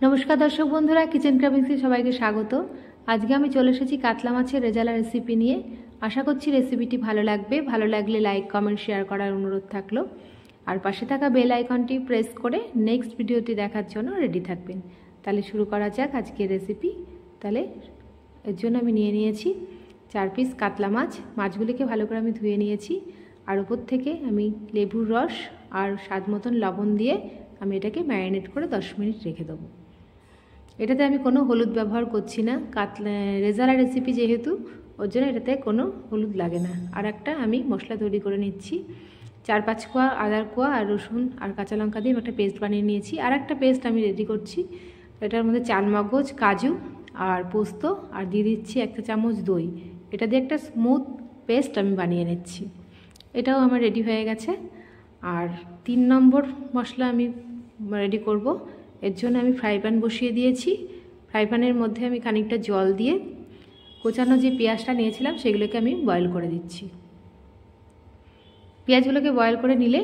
नमस्कार दर्शक बंधुरा किचेन क्राफ्टिंग्से सबाइके स्वागत। आज के आमी चले एसेछि कातला माछेर रेजाला रेसिपि निये। आशा करछि रेसिपिटी भालो लागबे। भालो लागले लाइक कमेंट शेयर करार अनुरोध थाकलो और पाशे थाका बेल आइकनटी प्रेस करे नेक्स्ट भिडियोटी देखार जोन्नो रेडी थाकबेन। ताहले शुरू करा जाक आजकेर रेसिपि। ताहले एर जोन्नो आमी निये नियेछि 4 पिस कातला माछ। माछगुलिके भालो करे आमी धुए नियेछि और ऊपर थेके आमी लेबुर रस और स्वाद मतन लवण दिए आमी एटाके मैरिनेट करे 10 मिनट रेखे देबो। एटाते आमी कोनो हलुद व्यवहार करछि ना, कातला रेजाला रेसिपि जेहेतु ओर जोन्नो एटाते कोनो हलुद लागे ना। और एकटा आमी मशला तैरि करे निচ্ছি। 4-5 कोয়া आदार कोয়া और रसुन और काँचा लंका दिए একটা पेस्ट बानिয়ে নিয়েছি। আর একটা পেস্ট আমি রেডি করছি। এটার মধ্যে চালমগজ, কাজু আর পোস্ত আর দিয়ে দিচ্ছি 1 চামচ দই। এটা দিয়ে একটা স্মুথ পেস্ট আমি বানিয়ে নিচ্ছি। এটাও আমার রেডি হয়ে গেছে। আর 3 নম্বর মশলা আমি রেডি করব। এর জন্য আমি ফ্রাই প্যান বসিয়ে দিয়েছি। ফ্রাই প্যানের মধ্যে আমি খানিকটা জল দিয়ে কোচানো যে পেঁয়াজটা নিয়েছিলাম সেগুলোকে আমি বয়েল করে দিচ্ছি। পেঁয়াজগুলোকে বয়েল করে নিলে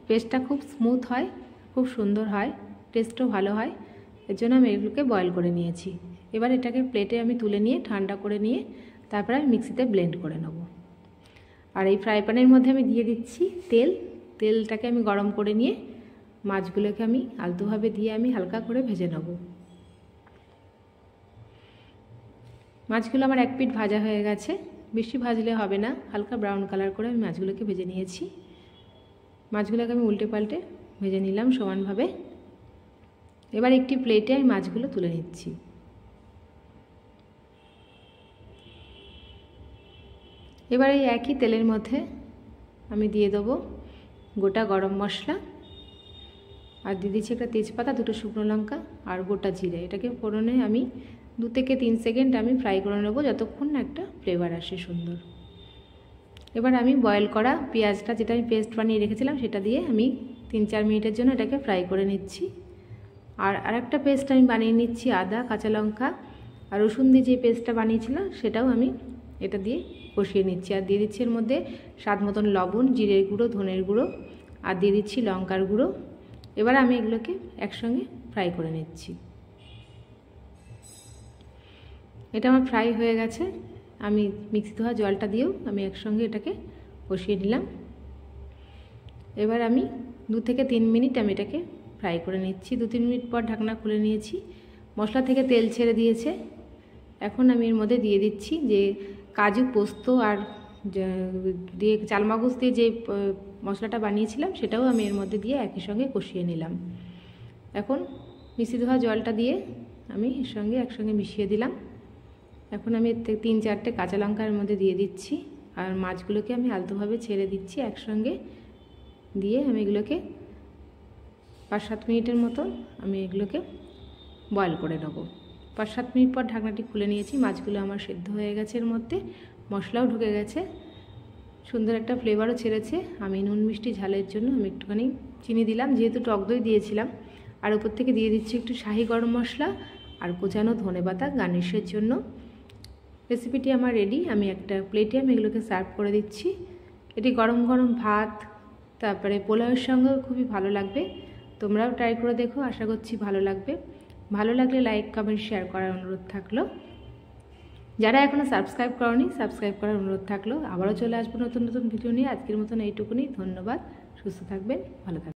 পেস্টটা খুব স্মুথ হয়, খুব সুন্দর হয়, টেস্টও ভালো হয়। এর জন্য আমি এগুলোকে বয়েল করে নিয়েছি। এবার এটাকে প্লেটে আমি তুলে নিয়ে ঠান্ডা করে নিয়ে তারপরে আমি মিক্সিতে ব্লেন্ড করে নেব। আর এই ফ্রাই প্যানের মধ্যে আমি দিয়ে দিচ্ছি তেল। তেলটাকে আমি গরম করে নিয়ে মাছগুলোকে আমি আলতোভাবে দিয়ে আমি হালকা করে ভেজে নেব। মাছগুলো আমার এক পিঠ ভাজা হয়ে গেছে। বেশি ভাজলে হবে না, হালকা ব্রাউন কালার করে আমি মাছগুলোকে ভেজে নিয়েছি। মাছগুলোকে আমি উল্টে পাল্টে ভেজে নিলাম সমানভাবে। এবার একটি প্লেটে আমি মাছগুলো তুলে নিচ্ছি। এবার এই একই তেলের মধ্যে আমি দিয়ে দেবো গোটা গরম মশলা আর দিয়ে দিচ্ছি একটা তেজপাতা, 2টো শুকনো লঙ্কা আর গোটা জিরে। এটাকে ফোড়নে আমি 2 থেকে 3 সেকেন্ড আমি ফ্রাই করে নেব যতক্ষণ না একটা ফ্লেভার আসে সুন্দর। এবার আমি বয়েল করা পেঁয়াজটা যেটা আমি পেস্ট বানিয়ে রেখেছিলাম সেটা দিয়ে আমি 3-4 মিনিটের জন্য এটাকে ফ্রাই করে নিচ্ছি। আর আরেকটা পেস্ট আমি বানিয়ে নিচ্ছি আদা, কাঁচা লঙ্কা আর রসুন দিয়ে যে পেস্টটা বানিয়েছিলাম সেটাও আমি এটা দিয়ে কষিয়ে নিচ্ছি। আর দিয়ে দিচ্ছি এর মধ্যে স্বাদ মতন লবণ, জিরের গুঁড়ো, ধনের গুঁড়ো আর দিয়ে দিচ্ছি লঙ্কার গুঁড়ো। এবার আমি এগুলোকে একসঙ্গে ফ্রাই করে নিচ্ছি। এটা আমার ফ্রাই হয়ে গেছে। আমি মিক্সি ধোয়া জলটা দিয়েও আমি একসঙ্গে এটাকে কষিয়ে নিলাম। এবার আমি 2 থেকে 3 মিনিট আমি এটাকে ফ্রাই করে নিচ্ছি। 2-3 মিনিট পর ঢাকনা খুলে নিয়েছি। মশলা থেকে তেল ছেড়ে দিয়েছে। এখন আমি এর মধ্যে দিয়ে দিচ্ছি যে কাজু, পোস্ত আর দিয়ে চালমগজ দিয়ে যে মশলাটা বানিয়েছিলাম সেটাও আমি এর মধ্যে দিয়ে একই সঙ্গে কষিয়ে নিলাম। এখন মিক্সি ধোয়া জলটা দিয়ে আমি এর সঙ্গে একসঙ্গে মিশিয়ে দিলাম। এখন আমি 3-4টে কাঁচা লঙ্কা এর মধ্যে দিয়ে দিচ্ছি আর মাছগুলোকে আমি আলতোভাবে ছেড়ে দিচ্ছি একসঙ্গে দিয়ে আমি এগুলোকে 5-7 মিনিটের মতো আমি এগুলোকে বয়েল করে নেব। 5-7 মিনিট পর ঢাকনাটি খুলে নিয়েছি। মাছগুলো আমার সেদ্ধ হয়ে গেছে, এর মধ্যে মশলাও ঢুকে গেছে, সুন্দর একটা ফ্লেভারও ছেড়েছে। আমি নুন মিষ্টি ঝালের জন্য আমি একটুখানি চিনি দিলাম, যেহেতু টক দই দিয়েছিলাম। আর উপর থেকে দিয়ে দিচ্ছি একটু শাহি গরম মশলা আর কোচানো ধনেপাতা গার্নিশের জন্য। রেসিপিটি আমার রেডি। আমি একটা প্লেটে আমি এগুলোকে সার্ভ করে দিচ্ছি। এটি গরম গরম ভাত তারপরে পোলাওয়ের সঙ্গেও খুবই ভালো লাগবে। তোমরাও ট্রাই করে দেখো, আশা করছি ভালো লাগবে। ভালো লাগলে লাইক কমেন্ট শেয়ার করার অনুরোধ থাকলো। যারা এখনও সাবস্ক্রাইব করনি সাবস্ক্রাইব করার অনুরোধ থাকলো। আবারও চলে আসবো নতুন নতুন ভিডিও নিয়ে। আজকের মতন এইটুকুনি। ধন্যবাদ। সুস্থ থাকবেন, ভালো থাকবেন।